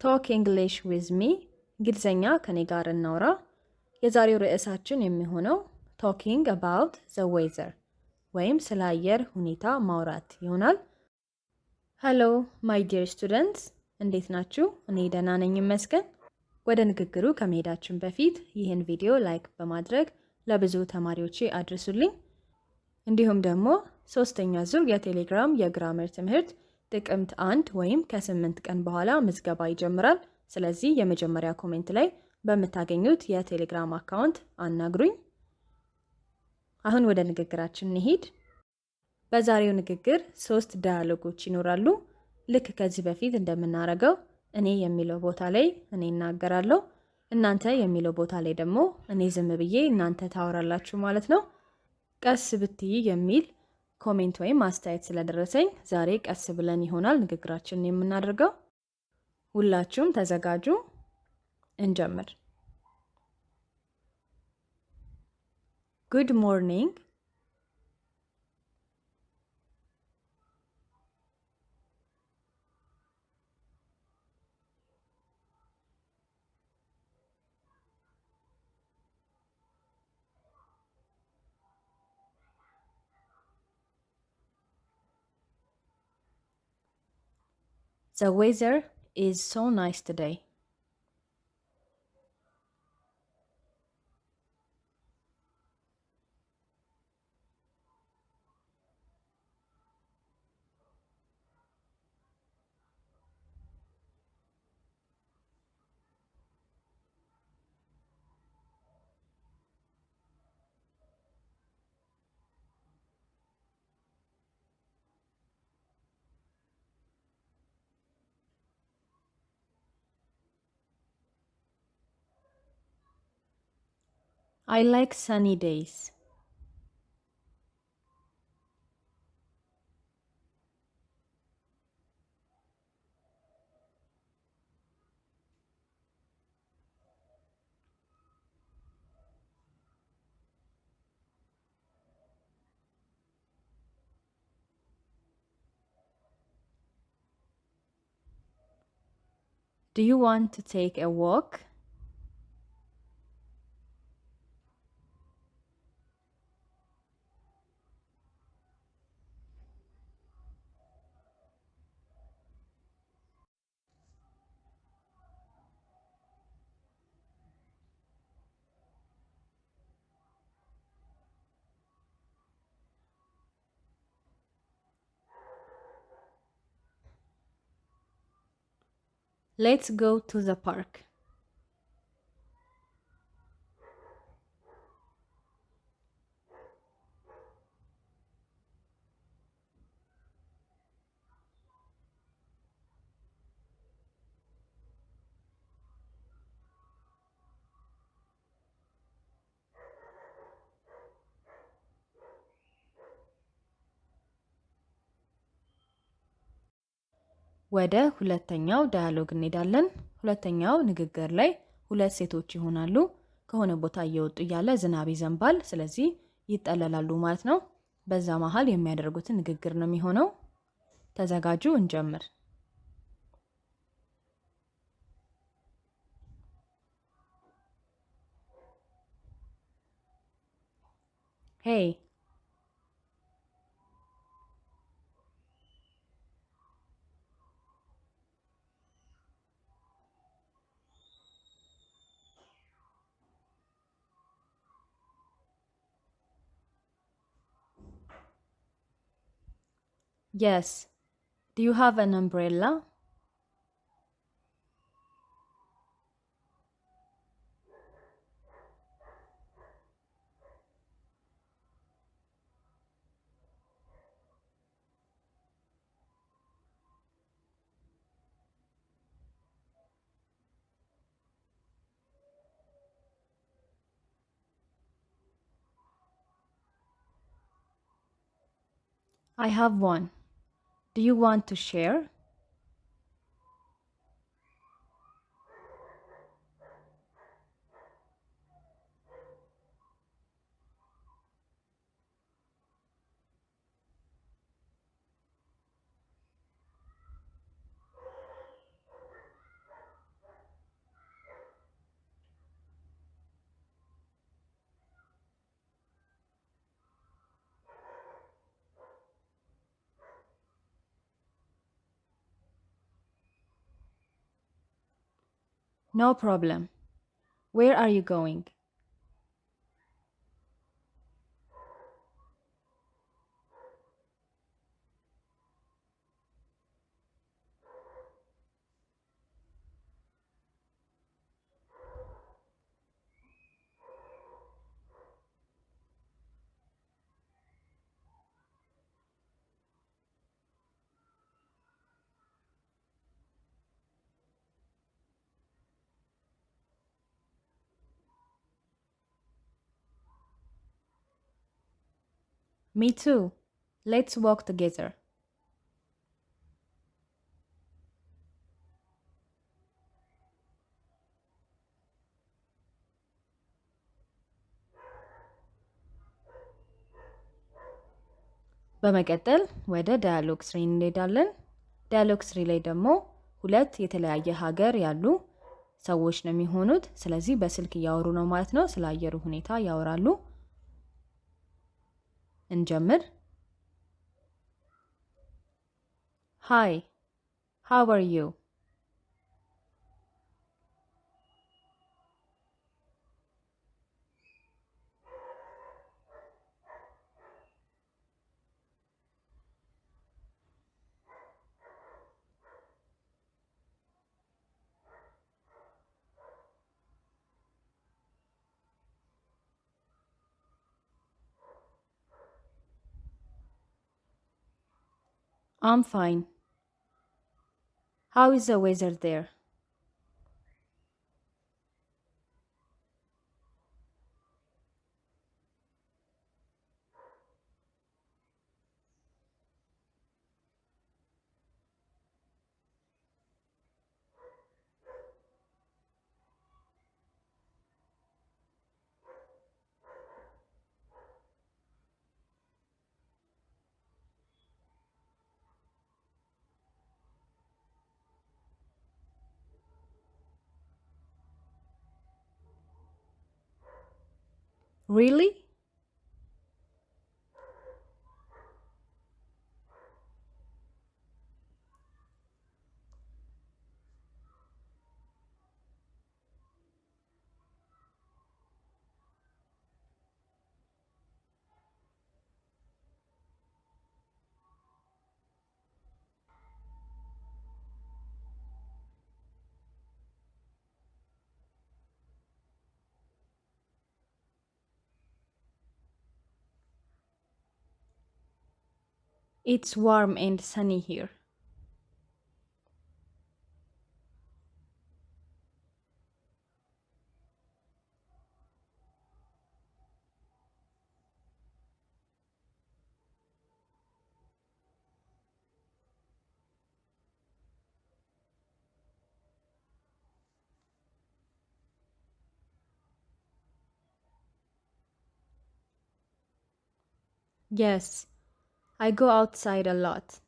ቶክ እንግሊሽ ዊዝ ሚ እንግሊዘኛ ከኔ ጋር እናውራ። የዛሬው ርዕሳችን የሚሆነው ቶኪንግ አባውት ዘ ዌዘር ወይም ስለ አየር ሁኔታ ማውራት ይሆናል። ሄሎ ማይ ዲር ስቱደንትስ እንዴት ናችሁ? እኔ ደህና ነኝ ይመስገን። ወደ ንግግሩ ከመሄዳችን በፊት ይህን ቪዲዮ ላይክ በማድረግ ለብዙ ተማሪዎቼ አድርሱልኝ። እንዲሁም ደግሞ ሶስተኛ ዙር የቴሌግራም የግራመር ትምህርት ጥቅምት 1 ወይም ከ8 ቀን በኋላ ምዝገባ ይጀምራል። ስለዚህ የመጀመሪያ ኮሜንት ላይ በምታገኙት የቴሌግራም አካውንት አናግሩኝ። አሁን ወደ ንግግራችን እንሂድ። በዛሬው ንግግር 3 ዳያሎጎች ይኖራሉ። ልክ ከዚህ በፊት እንደምናረገው እኔ የሚለው ቦታ ላይ እኔ እናገራለሁ፣ እናንተ የሚለው ቦታ ላይ ደግሞ እኔ ዝም ብዬ እናንተ ታወራላችሁ ማለት ነው። ቀስ ብትይ የሚል ኮሜንት ወይም አስተያየት ስለደረሰኝ ዛሬ ቀስ ብለን ይሆናል ንግግራችንን የምናደርገው። ሁላችሁም ተዘጋጁ፣ እንጀምር። ጉድ ሞርኒንግ። The weather is so nice today. I like sunny days. Do you want to take a walk? Let's go to the park. ወደ ሁለተኛው ዳያሎግ እንሄዳለን። ሁለተኛው ንግግር ላይ ሁለት ሴቶች ይሆናሉ። ከሆነ ቦታ እየወጡ እያለ ዝናብ ይዘንባል። ስለዚህ ይጠለላሉ ማለት ነው። በዛ መሃል የሚያደርጉትን ንግግር ነው የሚሆነው። ተዘጋጁ፣ እንጀምር። ሄይ Yes. Do you have an umbrella? I have one. Do you want to share? No problem. Where are you going? Me too. Let's walk together. በመቀጠል ወደ ዳያሎግ ስሪ እንሄዳለን። ዳያሎግ ስሪ ላይ ደግሞ ሁለት የተለያየ ሀገር ያሉ ሰዎች ነው የሚሆኑት። ስለዚህ በስልክ እያወሩ ነው ማለት ነው። ስለ አየሩ ሁኔታ ያወራሉ። እንጀምር። Hi, how are you? I'm fine. How is the weather there? Really? It's warm and sunny here. Yes, I go outside a lot.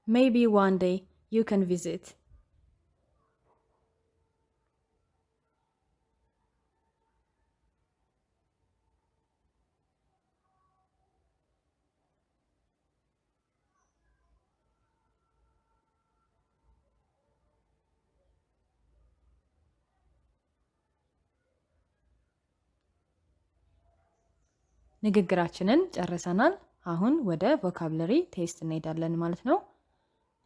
Maybe one day you can visit. ንግግራችንን ጨርሰናል። አሁን ወደ ቮካብለሪ ቴስት እንሄዳለን ማለት ነው።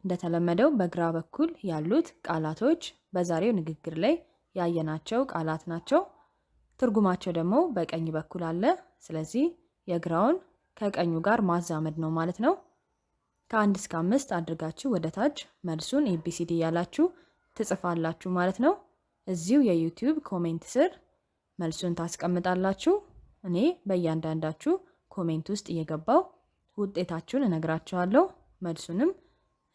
እንደተለመደው በግራ በኩል ያሉት ቃላቶች በዛሬው ንግግር ላይ ያየናቸው ቃላት ናቸው። ትርጉማቸው ደግሞ በቀኝ በኩል አለ። ስለዚህ የግራውን ከቀኙ ጋር ማዛመድ ነው ማለት ነው። ከ1 እስከ 5 አድርጋችሁ ወደ ታች መልሱን ABCD ያላችሁ ትጽፋላችሁ ማለት ነው። እዚሁ የዩቲዩብ ኮሜንት ስር መልሱን ታስቀምጣላችሁ። እኔ በእያንዳንዳችሁ ኮሜንት ውስጥ እየገባው ውጤታችሁን እነግራችኋለሁ፣ መልሱንም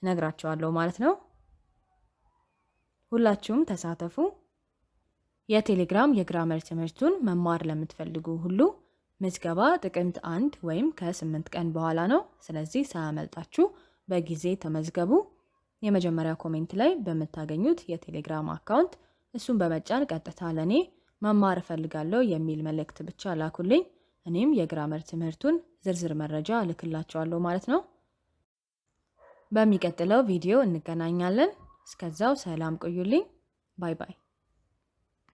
እነግራችኋለሁ ማለት ነው። ሁላችሁም ተሳተፉ። የቴሌግራም የግራመር ትምህርቱን መማር ለምትፈልጉ ሁሉ ምዝገባ ጥቅምት 1 ወይም ከ8 ቀን በኋላ ነው። ስለዚህ ሳያመልጣችሁ በጊዜ ተመዝገቡ። የመጀመሪያ ኮሜንት ላይ በምታገኙት የቴሌግራም አካውንት እሱን በመጫን ቀጥታ ለኔ መማር እፈልጋለሁ የሚል መልእክት ብቻ ላኩልኝ። እኔም የግራመር ትምህርቱን ዝርዝር መረጃ እልክላችኋለሁ ማለት ነው። በሚቀጥለው ቪዲዮ እንገናኛለን። እስከዛው ሰላም ቆዩልኝ። ባይ ባይ።